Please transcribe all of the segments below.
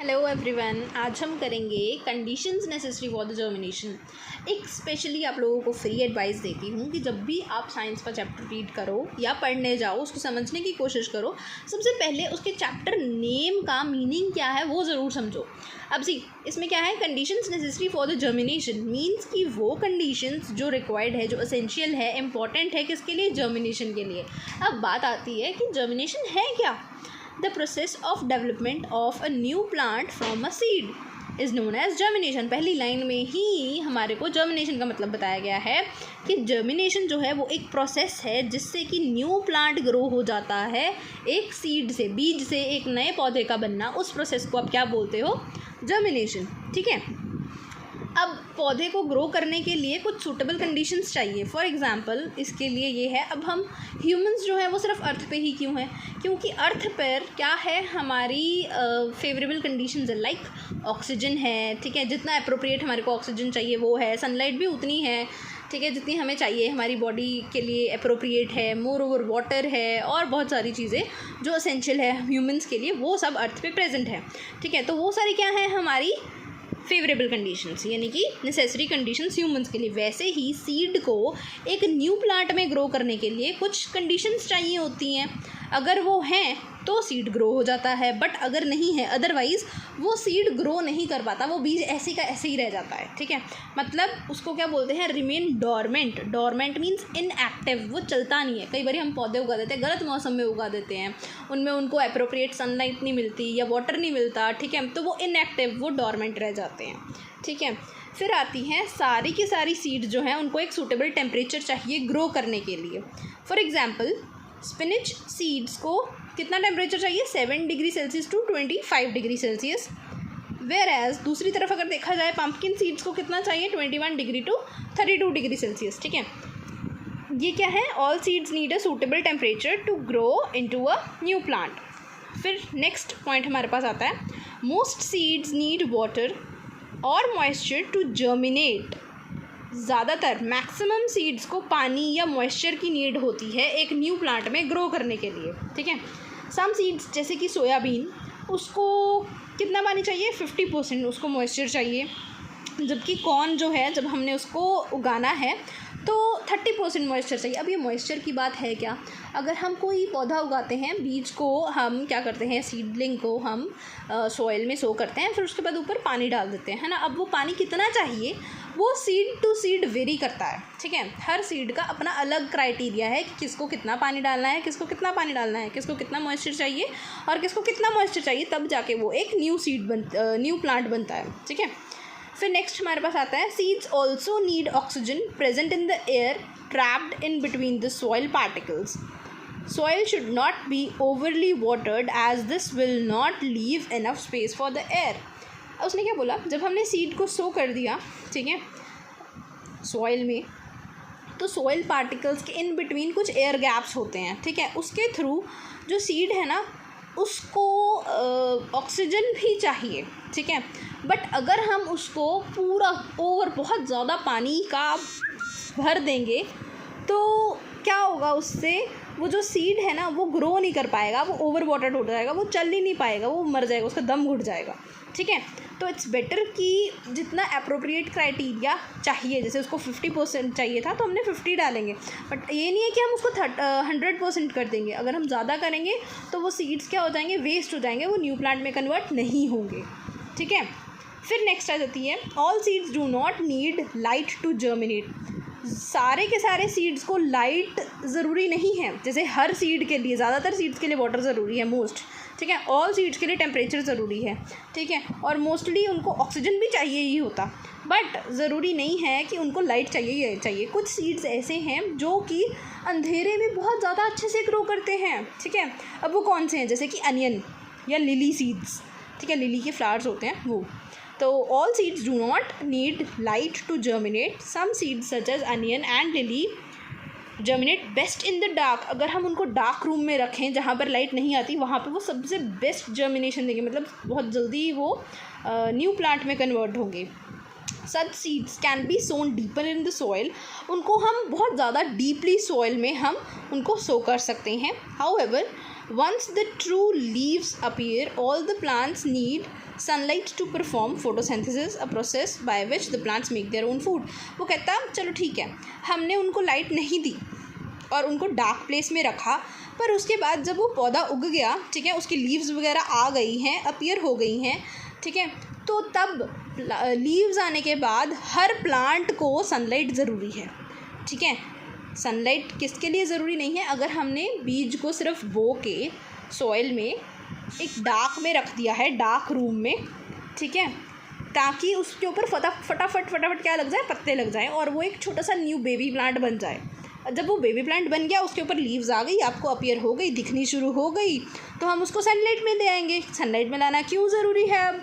Hello everyone, आज हम करेंगे conditions necessary for the germination. एक स्पेशली आप लोगों को फ्री एडवाइस देती हूँ कि जब भी आप साइंस का चैप्टर रीड करो या पढ़ने जाओ, उसको समझने की कोशिश करो, सबसे पहले उसके चैप्टर नेम का मीनिंग क्या है वो ज़रूर समझो। अब सी इसमें क्या है, conditions necessary for the germination means कि वो कंडीशंस जो रिक्वायर्ड है, जो एसेंशियल है, इंपॉर्टेंट है किसके लिए, जर्मिनेशन के लिए। अब बात आती है कि जर्मिनेशन है क्या। The process of development of a new plant from a seed is known as germination। पहली लाइन में ही हमारे को जर्मिनेशन का मतलब बताया गया है कि जर्मिनेशन जो है वो एक प्रोसेस है जिससे कि न्यू प्लांट ग्रो हो जाता है। एक सीड से, बीज से एक नए पौधे का बनना, उस प्रोसेस को आप क्या बोलते हो, जर्मिनेशन। ठीक है। अब पौधे को ग्रो करने के लिए कुछ सूटेबल कंडीशंस चाहिए। फॉर एग्जांपल इसके लिए ये है, अब हम ह्यूमंस जो है वो सिर्फ अर्थ पे ही क्यों है, क्योंकि अर्थ पर क्या है, हमारी फेवरेबल कंडीशंस है, लाइक ऑक्सीजन है। ठीक है, जितना अप्रोप्रिएट हमारे को ऑक्सीजन चाहिए वो है, सनलाइट भी उतनी है, ठीक है, जितनी हमें चाहिए हमारी बॉडी के लिए अप्रोप्रिएट है। मोर ओवर वाटर है और बहुत सारी चीज़ें जो असेंशियल है ह्यूमंस के लिए, वो सब अर्थ पे प्रेजेंट है। ठीक है, तो वो सारी क्या है, हमारी फेवरेबल कंडीशंस, यानी कि नेसेसरी कंडीशंस ह्यूमंस के लिए। वैसे ही सीड को एक न्यू प्लांट में ग्रो करने के लिए कुछ कंडीशंस चाहिए होती हैं। अगर वो हैं तो सीड ग्रो हो जाता है, बट अगर नहीं है, अदरवाइज़ वो सीड ग्रो नहीं कर पाता, वो बीज ऐसे का ऐसे ही रह जाता है। ठीक है, मतलब उसको क्या बोलते हैं, remain dormant. Dormant means inactive, वो चलता नहीं है। कई बार हम पौधे उगा देते हैं, गलत मौसम में उगा देते हैं, उनमें उनको अप्रोप्रिएट सनलाइट नहीं मिलती या वाटर नहीं मिलता। ठीक है, तो वो इनएक्टिव, वो डोरमेंट रह जाते हैं। ठीक है, फिर आती हैं सारी की सारी सीड जो हैं, उनको एक सूटेबल टेम्परेचर चाहिए ग्रो करने के लिए। फॉर एग्जाम्पल स्पिनिच सीड्स को कितना टेम्परेचर चाहिए, 7 degree celsius to 25 degree celsius. Whereas दूसरी तरफ अगर देखा जाए, पम्पकिन सीड्स को कितना चाहिए, 21 डिग्री टू 32 डिग्री सेल्सियस। ठीक है, ये क्या है, all seeds need a suitable temperature to grow into a new plant. फिर नेक्स्ट पॉइंट हमारे पास आता है, मोस्ट सीड्स नीड वाटर और मॉइस्चर टू जर्मिनेट। ज़्यादातर मैक्सिमम सीड्स को पानी या मॉइस्चर की नीड होती है एक न्यू प्लांट में ग्रो करने के लिए। ठीक है, सम सीड्स जैसे कि सोयाबीन, उसको कितना पानी चाहिए, 50% उसको मॉइस्चर चाहिए। जबकि कॉर्न जो है, जब हमने उसको उगाना है तो 30% मॉइस्चर चाहिए। अब ये मॉइस्चर की बात है क्या, अगर हम कोई पौधा उगाते हैं, बीज को हम क्या करते हैं, सीडलिंग को हम सॉइल में सो करते हैं, फिर उसके बाद ऊपर पानी डाल देते हैं, है ना। अब वो पानी कितना चाहिए वो सीड टू सीड वेरी करता है। ठीक है, हर सीड का अपना अलग क्राइटेरिया है कि किसको कितना पानी डालना है, किसको कितना पानी डालना है, किसको कितना मॉइस्चर चाहिए और किसको कितना मॉइस्चर चाहिए, तब जाके वो एक न्यू प्लांट बनता है। ठीक है, फिर नेक्स्ट हमारे पास आता है, seeds also need oxygen present in the air trapped in between the soil particles. Soil should not be overly watered as this will not leave enough space for the air. उसने क्या बोला, जब हमने seed को सो कर दिया, ठीक है, सॉइल में, तो सॉइल पार्टिकल्स के इन बिटवीन कुछ एयर गैप्स होते हैं। ठीक है, उसके थ्रू जो सीड है ना, उसको ऑक्सीजन भी चाहिए। ठीक है, बट अगर हम उसको पूरा ओवर बहुत ज़्यादा पानी का भर देंगे तो क्या होगा, उससे वो जो सीड है ना वो ग्रो नहीं कर पाएगा, वो ओवर वाटर्ड हो जाएगा, वो चल ही नहीं पाएगा, वो मर जाएगा, उसका दम घुट जाएगा। ठीक है, तो इट्स बेटर कि जितना अप्रोप्रिएट क्राइटेरिया चाहिए, जैसे उसको 50% चाहिए था तो हमने 50 डालेंगे, बट ये नहीं है कि हम उसको 100% कर देंगे। अगर हम ज़्यादा करेंगे तो वो सीड्स क्या हो जाएंगे, वेस्ट हो जाएंगे, वो न्यू प्लांट में कन्वर्ट नहीं होंगे। ठीक है, फिर नेक्स्ट आ जाती है, all seeds do not need light to germinate. सारे के सारे सीड्स को लाइट ज़रूरी नहीं है, जैसे हर सीड के लिए, ज़्यादातर सीड्स के लिए वाटर ज़रूरी है, मोस्ट। ठीक है, ऑल सीड्स के लिए टेम्परेचर ज़रूरी है। ठीक है, और मोस्टली उनको ऑक्सीजन भी चाहिए ही होता, बट ज़रूरी नहीं है कि उनको लाइट चाहिए ही चाहिए। कुछ सीड्स ऐसे हैं जो कि अंधेरे में बहुत ज़्यादा अच्छे से ग्रो करते हैं। ठीक है, अब वो कौन से हैं, जैसे कि अनियन या लिली सीड्स। ठीक है, लिली के फ्लावर्स होते हैं वो। तो all seeds do not need light to germinate. Some seeds such as onion and lily germinate best in the dark. अगर हम उनको डार्क रूम में रखें जहाँ पर लाइट नहीं आती, वहाँ पर वो सबसे बेस्ट जर्मिनेशन देंगे, मतलब बहुत जल्दी वो न्यू प्लांट में कन्वर्ट होंगे। Such seeds can be sown deeper in the soil. उनको हम बहुत ज़्यादा डीपली सॉइल में हम उनको सो कर सकते हैं। However Once the true leaves appear, all the plants need sunlight to perform photosynthesis, a process by which the plants make their own food. वो कहता चलो ठीक है, हमने उनको लाइट नहीं दी और उनको डार्क प्लेस में रखा, पर उसके बाद जब वो पौधा उग गया, ठीक है, उसकी लीव्स वगैरह आ गई हैं, अपीयर हो गई हैं, ठीक है, तो तब लीव्स आने के बाद हर प्लांट को सनलाइट ज़रूरी है, ठीक है। सनलाइट किसके लिए ज़रूरी नहीं है? अगर हमने बीज को सिर्फ बो के सॉइल में एक डार्क में रख दिया है, डार्क रूम में, ठीक है, ताकि उसके ऊपर फटाफट क्या लग जाए, पत्ते लग जाएं और वो एक छोटा सा न्यू बेबी प्लांट बन जाए। जब वो बेबी प्लांट बन गया, उसके ऊपर लीव्स आ गई, आपको अपीयर हो गई, दिखनी शुरू हो गई, तो हम उसको सनलाइट में ले आएंगे। सनलाइट में लाना क्यों ज़रूरी है? अब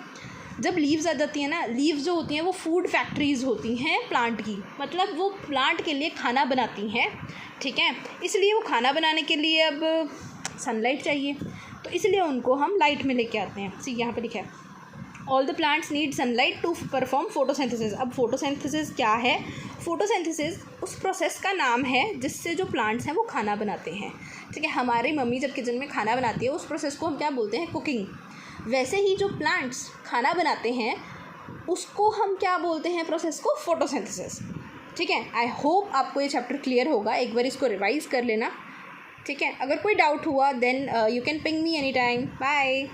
जब लीव्स आ जाती हैं ना, लीव्स जो होती हैं वो फूड फैक्ट्रीज़ होती हैं प्लांट की, मतलब वो प्लांट के लिए खाना बनाती हैं, ठीक है। इसलिए वो खाना बनाने के लिए अब सनलाइट चाहिए, तो इसलिए उनको हम लाइट में लेके आते हैं। सी यहाँ पर लिखा है all the plants need sunlight to perform photosynthesis. अब फोटोसिंथेसिस क्या है? फोटोसिंथेसिस उस प्रोसेस का नाम है जिससे जो प्लांट्स हैं वो खाना बनाते हैं, ठीक है। हमारी मम्मी जब किचन में खाना बनाती है, उस प्रोसेस को हम क्या बोलते हैं? कुकिंग। वैसे ही जो प्लांट्स खाना बनाते हैं उसको हम क्या बोलते हैं? प्रोसेस को फोटोसिंथेसिस, ठीक है। आई होप आपको ये चैप्टर क्लियर होगा, एक बार इसको रिवाइज़ कर लेना, ठीक है। अगर कोई डाउट हुआ then you can ping me any time. Bye.